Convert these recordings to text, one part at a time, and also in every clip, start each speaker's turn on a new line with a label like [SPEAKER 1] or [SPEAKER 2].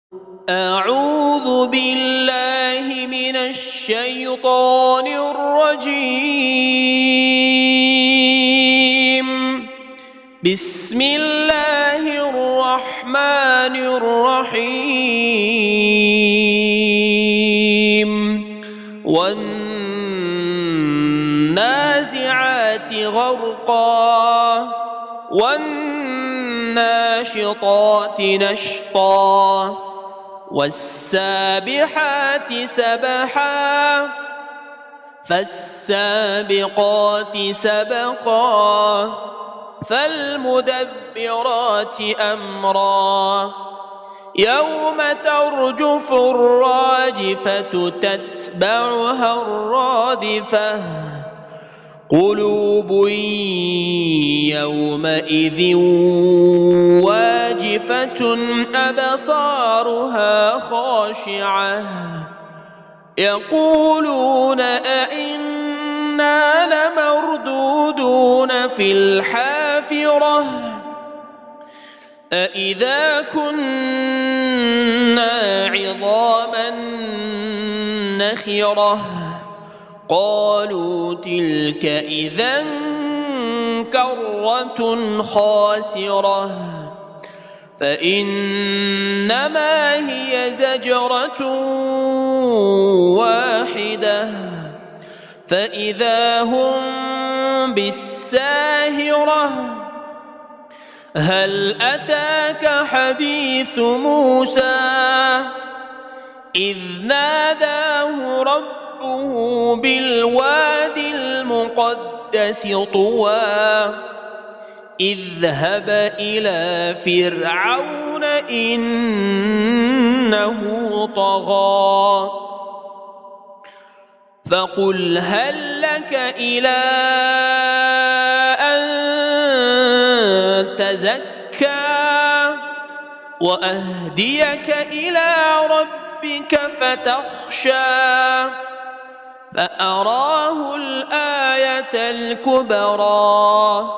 [SPEAKER 1] أعوذ بالله من الشيطان الرجيم. بسم الله الرحمن الرحيم. والنازعات غرقا والناشطات نشطا والسابحات سبحا فالسابقات سبقا فالمدبرات أمرا يوم ترجف الراجفة تتبعها الرادفة قلوب يومئذ واجفة أبصارها خاشعة يقولون أئنا لمردودون في الحافرة أئذا كنا عظاما نخرة قالوا تلك إذا كرة خاسرة فإنما هي زجرة واحدة فإذا هم بالساهرة هل أتاك حديث موسى إذ ناداه ربه بالوادي المقدس طوى اذهب إلى فرعون إنه طغى فقل هل لك إلى أن تزكى وأهديك إلى ربك فتخشى فأراه الآية الكبرى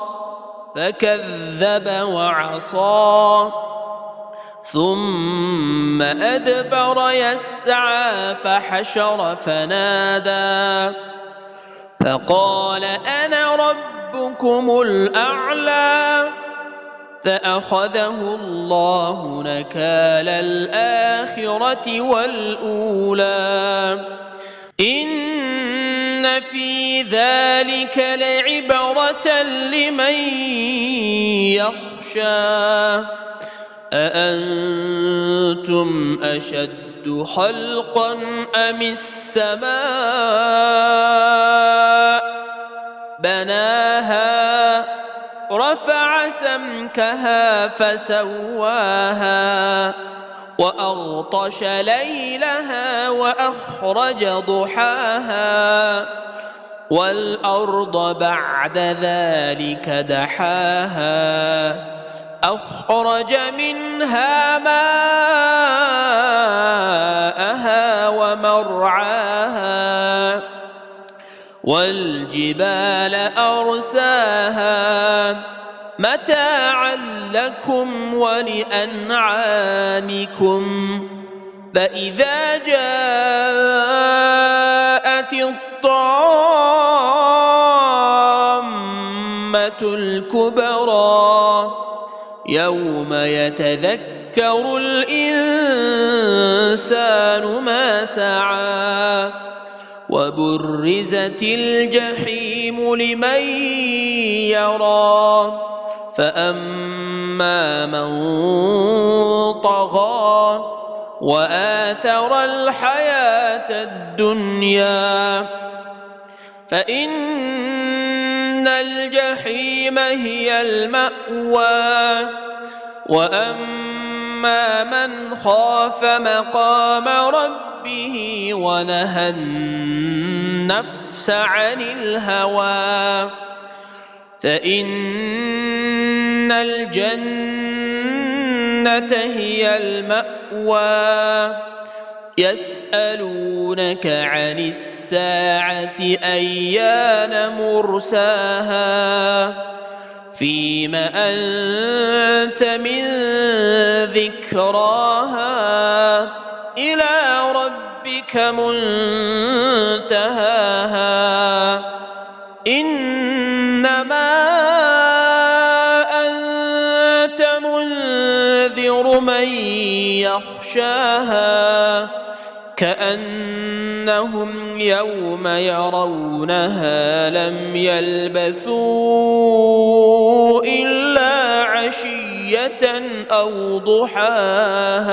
[SPEAKER 1] فكذب وعصى ثم أدبر يسعى فحشر فنادى فقال أنا ربكم الأعلى فأخذه الله نكال الآخرة والأولى إن في ذلك لعبرة لمن يخشى أأنتم أشد خلقا أم السماء بناها رفع سمكها فسواها وأغطش ليلها وأخرج ضحاها والأرض بعد ذلك دحاها أخرج منها ماءها ومرعاها والجبال أرساها متاعا لكم ولأنعامكم فإذا جاءت الطامة الكبرى يوم يتذكر الإنسان ما سعى وبرزت الجحيم لمن يرى فأما من طغى وآثر الحياة الدنيا فإن الجحيم هي المأوى وأما من خاف مقام ربه ونهى النفس عن الهوى فإن الجنة هي المأوى يسألونك عن الساعة أيان مرساها فيم أنت من ذكراها إلى ربك منتهاها إنما أنت منذر من يخشاها كأنهم يوم يرونها لم يلبثوا إلا عشية أو ضحاها